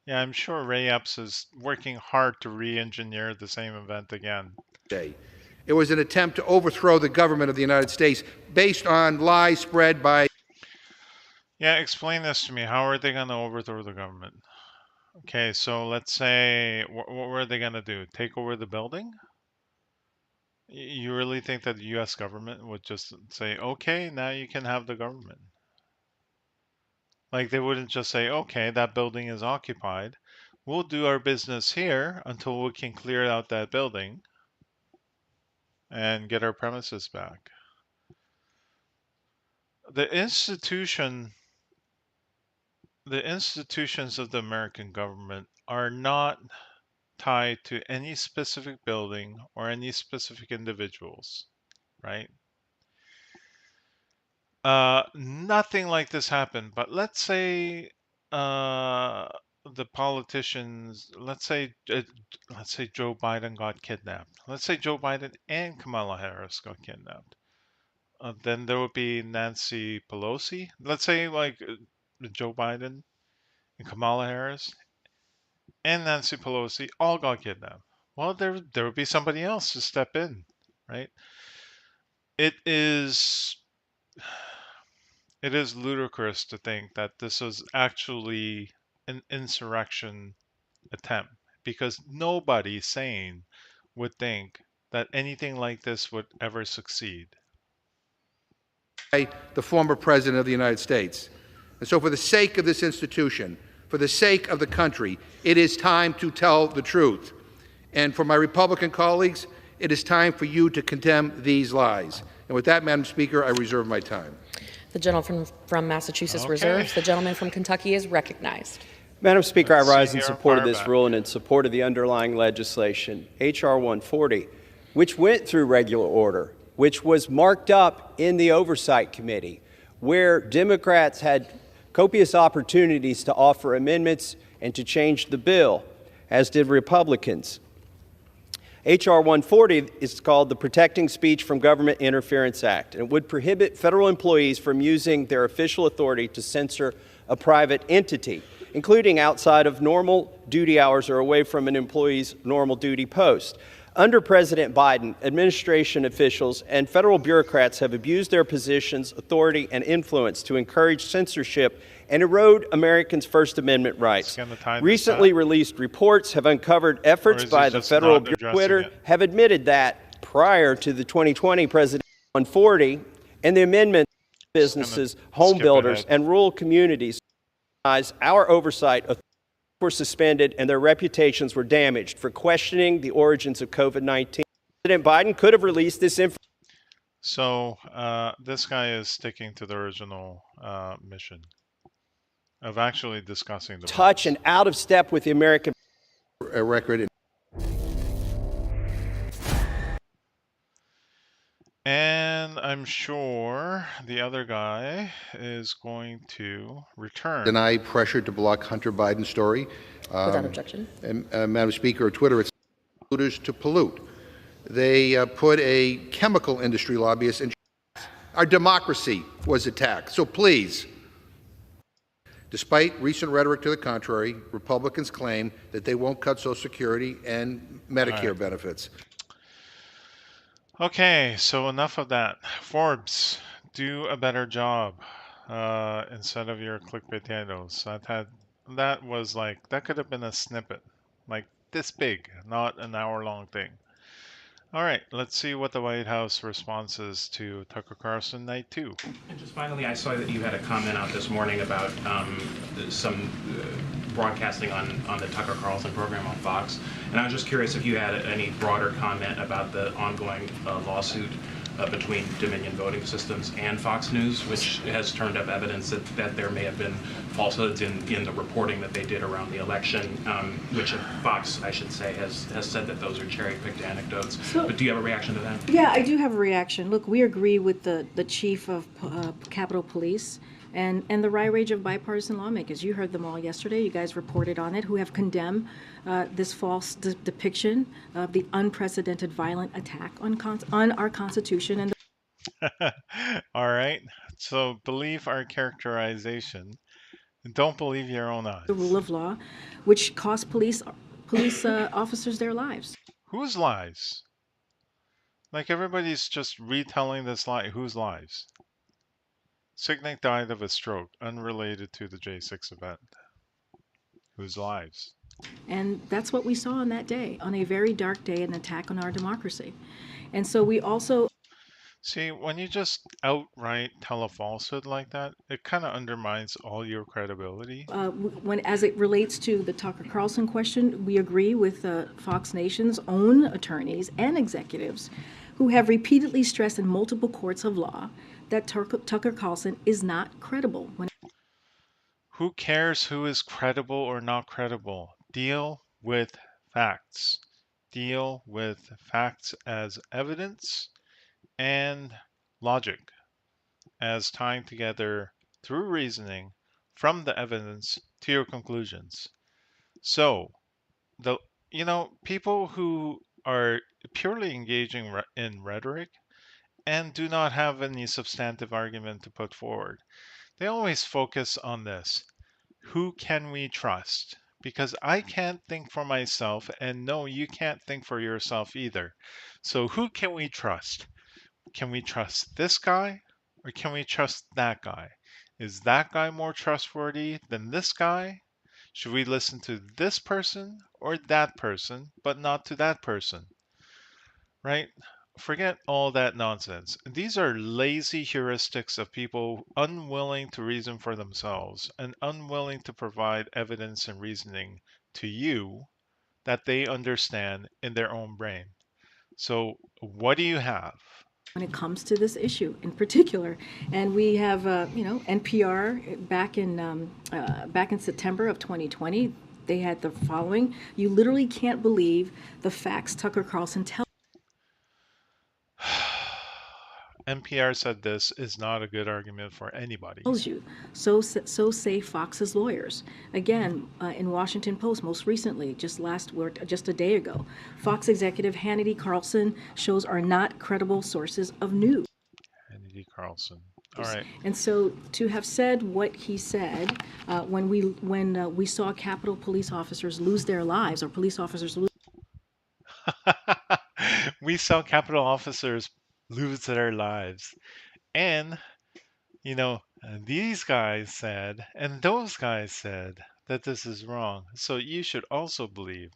Yeah, I'm sure Ray Epps is working hard to re-engineer the same event again. It was an attempt to overthrow the government of the United States based on lies spread by... Yeah, explain this to me. How are they going to overthrow the government? Okay, so let's say, what were they going to do? Take over the building? You really think that the U.S. government would just say, okay, now you can have the government? Like, they wouldn't just say, okay, that building is occupied. We'll do our business here until we can clear out that building and get our premises back. The institutions of the American government are not tied to any specific building or any specific individuals, right? Nothing like this happened, but let's say the politicians, let's say Joe Biden got kidnapped. Let's say Joe Biden and Kamala Harris got kidnapped. Then there would be Nancy Pelosi. Let's say like Joe Biden and Kamala Harris and Nancy Pelosi all got kidnapped. Well, there would be somebody else to step in, right? It is ludicrous to think that this was actually an insurrection attempt, because nobody sane would think that anything like this would ever succeed. The former president of the United States. And so for the sake of this institution, for the sake of the country, it is time to tell the truth. And for my Republican colleagues, it is time for you to condemn these lies. And with that, Madam Speaker, I reserve my time. The gentleman from Massachusetts Okay. reserves. The gentleman from Kentucky is recognized. Madam Speaker, Let's I rise see in here, support of far this back. rule and in support of the underlying legislation, H.R. 140, which went through regular order, which was marked up in the Oversight Committee, where Democrats had copious opportunities to offer amendments and to change the bill, as did Republicans. H.R. 140 is called the Protecting Speech from Government Interference Act, and it would prohibit federal employees from using their official authority to censor a private entity, including outside of normal duty hours or away from an employee's normal duty post. Under President Biden, administration officials and federal bureaucrats have abused their positions, authority, and influence to encourage censorship and erode Americans' First Amendment rights. Recently released reports have uncovered efforts by the Federal Bureau. Twitter have admitted that prior to the 2020 President 140 and the amendment, businesses, home builders, and rural communities, our oversight were suspended and their reputations were damaged for questioning the origins of COVID-19. President Biden could have released this information. So this guy is sticking to the original mission of actually discussing the touch and out of step with the American record. And I'm sure the other guy is going to return. Deny pressure to block Hunter Biden's story. Without objection. And, Madam Speaker, Twitter, it's polluters to pollute. They put a chemical industry lobbyist in. Our democracy was attacked. So please, despite recent rhetoric to the contrary, Republicans claim that they won't cut Social Security and Medicare benefits. Okay, so enough of that. Forbes, do a better job instead of your clickbait titles. That was like, that could have been a snippet, like this big, not an hour-long thing. All right, let's see what the White House response is to Tucker Carlson Night 2. And just finally, I saw that you had a comment out this morning about some broadcasting on the Tucker Carlson program on Fox. And I was just curious if you had any broader comment about the ongoing lawsuit between Dominion Voting Systems and Fox News, which has turned up evidence that there may have been falsehoods in the reporting that they did around the election, which Fox, I should say, has said that those are cherry-picked anecdotes. But do you have a reaction to that? Yeah, I do have a reaction. Look, we agree with the chief of Capitol Police and the wide range of bipartisan lawmakers. You heard them all yesterday. You guys reported on it, who have condemned this false depiction of the unprecedented violent attack on our Constitution. And All right, so believe our characterization. Don't believe your own eyes. the rule of law, which cost police officers their lives. Whose lies? Like everybody's just retelling this lie. Whose lies? Signick died of a stroke unrelated to the J6 event. Whose lives? And that's what we saw on that day, on a very dark day, an attack on our democracy. And so we also... See, when you just outright tell a falsehood like that, it kind of undermines all your credibility. As it relates to the Tucker Carlson question, we agree with Fox Nation's own attorneys and executives who have repeatedly stressed in multiple courts of law that Tucker Carlson is not credible. Who cares who is credible or not credible? Deal with facts. Deal with facts as evidence and logic as tying together through reasoning from the evidence to your conclusions. So, people who are purely engaging in rhetoric and do not have any substantive argument to put forward, they always focus on this. Who can we trust? Because I can't think for myself, and no, you can't think for yourself either. So who can we trust? Can we trust this guy, or can we trust that guy? Is that guy more trustworthy than this guy? Should we listen to this person or that person, but not to that person? Right? Forget all that nonsense. These are lazy heuristics of people unwilling to reason for themselves and unwilling to provide evidence and reasoning to you that they understand in their own brain. So what do you have? when it comes to this issue in particular. And we have, NPR back in September of 2020, they had the following: you literally can't believe the facts Tucker Carlson tells. NPR said this is not a good argument for anybody. You. So say Fox's lawyers. Again, in Washington Post, most recently, just a day ago, Fox executive Hannity Carlson shows are not credible sources of news. Hannity Carlson. All right. And so to have said what he said when we saw Capitol police officers lose their lives, or police officers lose. We saw Capitol officers lose their lives. And, these guys said, and those guys said that this is wrong. So you should also believe.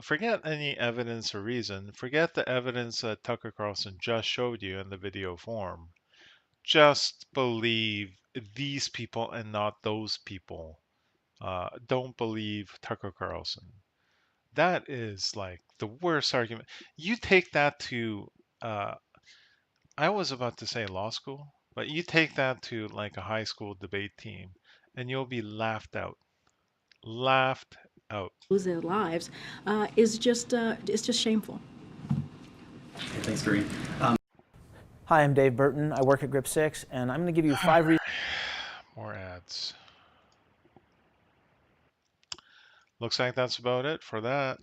Forget any evidence or reason. Forget the evidence that Tucker Carlson just showed you in the video form. Just believe these people and not those people. Don't believe Tucker Carlson. That is like the worst argument. You take that to, I was about to say law school, but you take that to like a high school debate team and you'll be laughed out. Laughed out. Lose their lives is just shameful. Thanks, Doreen. Hi, I'm Dave Burton. I work at Grip 6, and I'm going to give you 5 reasons. More ads. Looks like that's about it for that.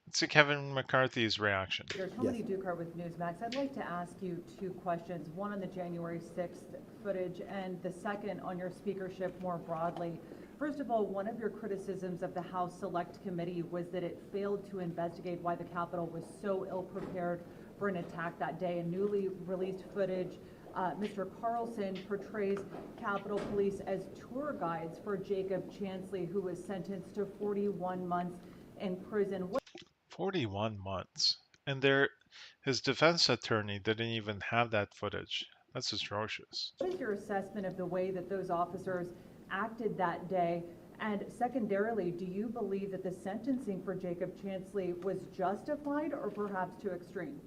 Let's see Kevin McCarthy's reaction. Tony Dukar with Newsmax. I'd like to ask you 2 questions, one on the January 6th footage and the second on your speakership more broadly. First of all, one of your criticisms of the House Select Committee was that it failed to investigate why the Capitol was so ill-prepared for an attack that day. In newly released footage, Mr. Carlson portrays Capitol Police as tour guides for Jacob Chansley, who was sentenced to 41 months in prison. 41 months. And his defense attorney didn't even have that footage. That's atrocious. What is your assessment of the way that those officers acted that day? And secondarily, do you believe that the sentencing for Jacob Chansley was justified or perhaps too extreme?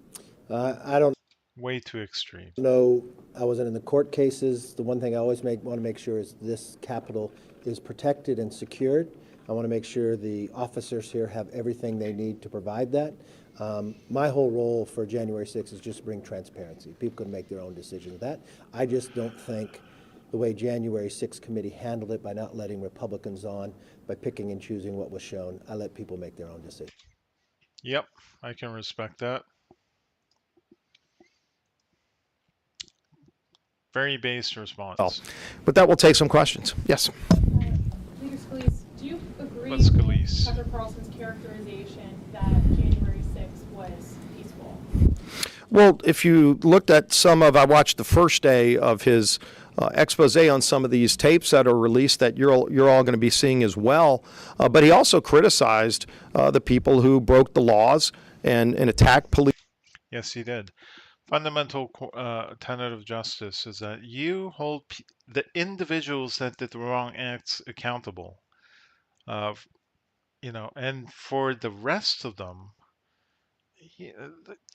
I don't. Way too extreme. No, I wasn't in the court cases. The one thing I always want to make sure is this Capitol is protected and secured. I want to make sure the officers here have everything they need to provide that. My whole role for January 6th is just to bring transparency. People can make their own decision with that. I just don't think the way January 6th committee handled it by not letting Republicans on, by picking and choosing what was shown, I let people make their own decision. Yep, I can respect that. Very based response. Oh, but that will take some questions. Yes. Leader Scalise, do you agree Let's with Scalise. Tucker Carlson's characterization that January 6th was peaceful? Well, if you looked at I watched the first day of his expose on some of these tapes that are released that you're all going to be seeing as well. But he also criticized the people who broke the laws and attacked police. Yes, he did. Fundamental tenet of justice is that you hold the individuals that did the wrong acts accountable. And for the rest of them,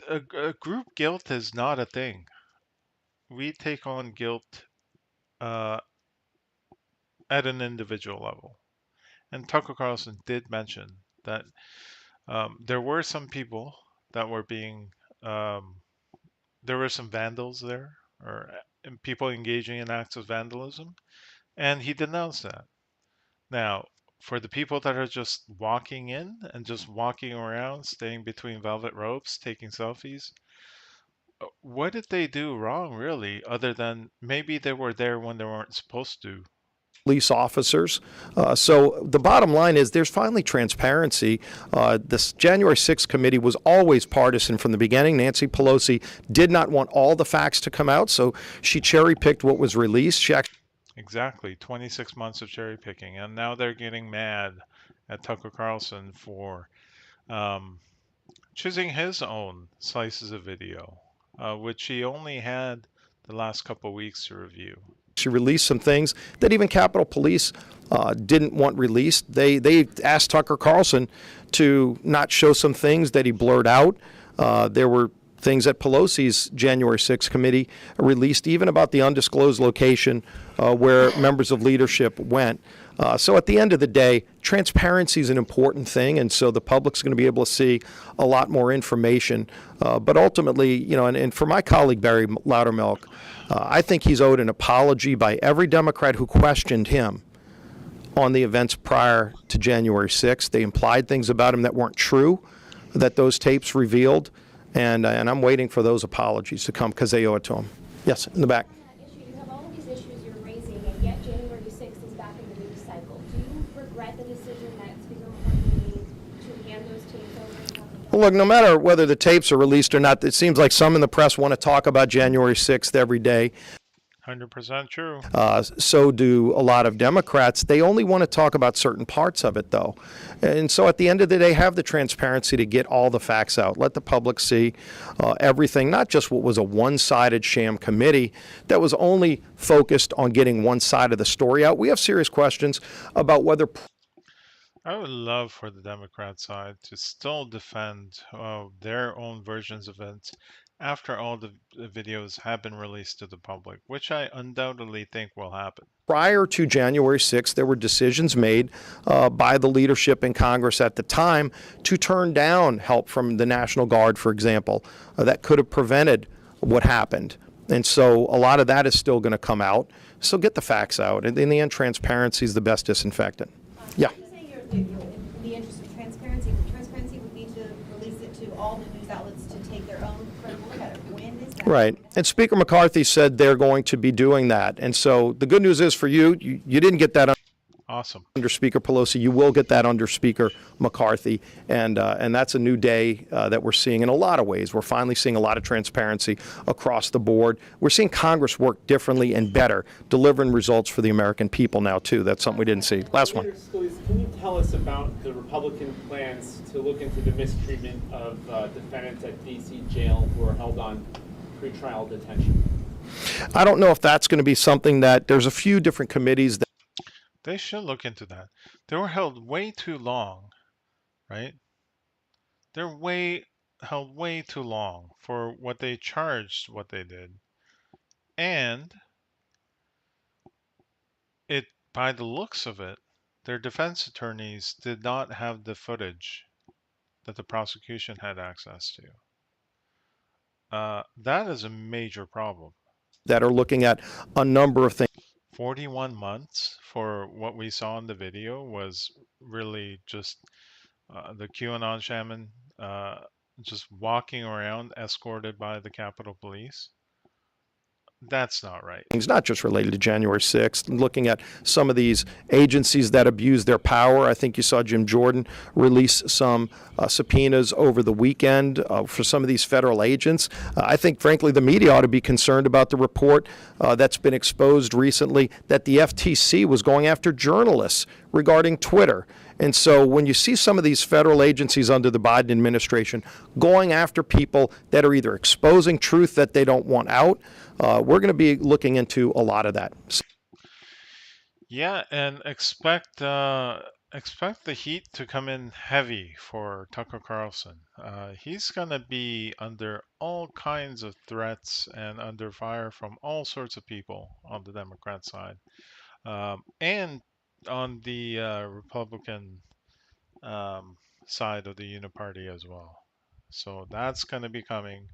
a group guilt is not a thing. We take on guilt at an individual level. And Tucker Carlson did mention that there were some people that were being there were some vandals there, or people engaging in acts of vandalism, and he denounced that. Now, for the people that are just walking in and just walking around, staying between velvet ropes, taking selfies, what did they do wrong, really, other than maybe they were there when they weren't supposed to? Police officers. So the bottom line is there's finally transparency. This January 6th committee was always partisan from the beginning. Nancy Pelosi did not want all the facts to come out, so she cherry-picked what was released. Exactly, 26 months of cherry picking, and now they're getting mad at Tucker Carlson for choosing his own slices of video, which he only had the last couple of weeks to review. She released some things that even Capitol Police didn't want released. They asked Tucker Carlson to not show some things that he blurred out. There were things that Pelosi's January 6th committee released, even about the undisclosed location where members of leadership went. So at the end of the day, transparency is an important thing, and so the public's going to be able to see a lot more information. But ultimately, you know, and for my colleague Barry Loudermilk, I think he's owed an apology by every Democrat who questioned him on the events prior to January 6th. They implied things about him that weren't true, that those tapes revealed, and I'm waiting for those apologies to come because they owe it to him. Yes, in the back. You have all of these issues you're raising, and yet January 6th is back in the news cycle. Do you regret the decision that Speaker McCarthy made to hand those tapes over? Well, look, no matter whether the tapes are released or not, it seems like some in the press want to talk about January 6th every day. 100% true. So do a lot of Democrats. They only want to talk about certain parts of it, though. And so at the end of the day, have the transparency to get all the facts out. Let the public see everything, not just what was a one-sided sham committee that was only focused on getting one side of the story out. We have serious questions about whether... I would love for the Democrat side to still defend their own versions of events after all the videos have been released to the public, which I undoubtedly think will happen. Prior to January 6th, there were decisions made by the leadership in Congress at the time to turn down help from the National Guard, for example, that could have prevented what happened. And so a lot of that is still going to come out. So get the facts out. And in the end, transparency is the best disinfectant. Yeah. In the interest of transparency would be to release it to all the news outlets to take their own critical look at it. When is that? Right. And Speaker McCarthy said they're going to be doing that. And so the good news is for you, you didn't get that awesome under Speaker Pelosi. You will get that under Speaker McCarthy. And that's a new day that we're seeing in a lot of ways. We're finally seeing a lot of transparency across the board. We're seeing Congress work differently and better, delivering results for the American people now, too. That's something we didn't see. Last one. Can you tell us about the Republican plans to look into the mistreatment of defendants at D.C. jail who are held on pretrial detention? I don't know if that's going to be something that there's a few different committees that they should look into that. They were held way too long, right? They're held way too long for what they charged, what they did. And by the looks of it, their defense attorneys did not have the footage that the prosecution had access to. That is a major problem. That are looking at a number of things. 41 months for what we saw in the video was really just the QAnon shaman just walking around escorted by the Capitol Police. That's not right. Things not just related to January 6th, looking at some of these agencies that abuse their power. I think you saw Jim Jordan release some subpoenas over the weekend for some of these federal agents. I think, frankly, the media ought to be concerned about the report that's been exposed recently that the FTC was going after journalists regarding Twitter. And so when you see some of these federal agencies under the Biden administration going after people that are either exposing truth that they don't want out, we're going to be looking into a lot of that. Yeah, and expect the heat to come in heavy for Tucker Carlson. He's going to be under all kinds of threats and under fire from all sorts of people on the Democrat side. And on the Republican side of the Uniparty as well. So that's going to be coming.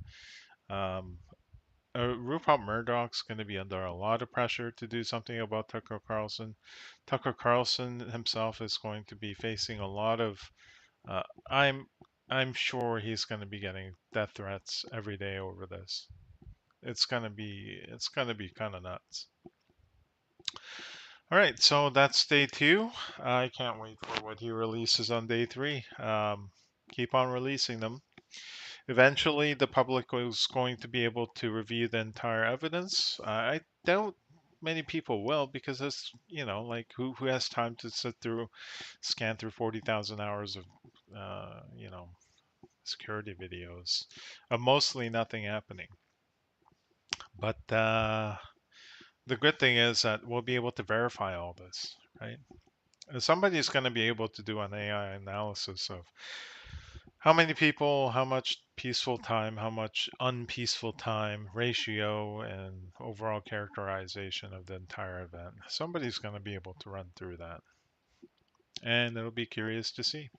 Rupert Murdoch's going to be under a lot of pressure to do something about Tucker Carlson. Tucker Carlson himself is going to be facing a lot of. I'm sure he's going to be getting death threats every day over this. It's going to be kind of nuts. All right, so that's day 2. I can't wait for what he releases on day 3. Keep on releasing them. Eventually, the public is going to be able to review the entire evidence. I doubt many people will because it's, like who has time to scan through 40,000 hours of, security videos. Mostly nothing happening. But the good thing is that we'll be able to verify all this, right? Somebody is going to be able to do an AI analysis of how many people, how much peaceful time, how much unpeaceful time ratio, and overall characterization of the entire event. Somebody's going to be able to run through that. And it'll be curious to see.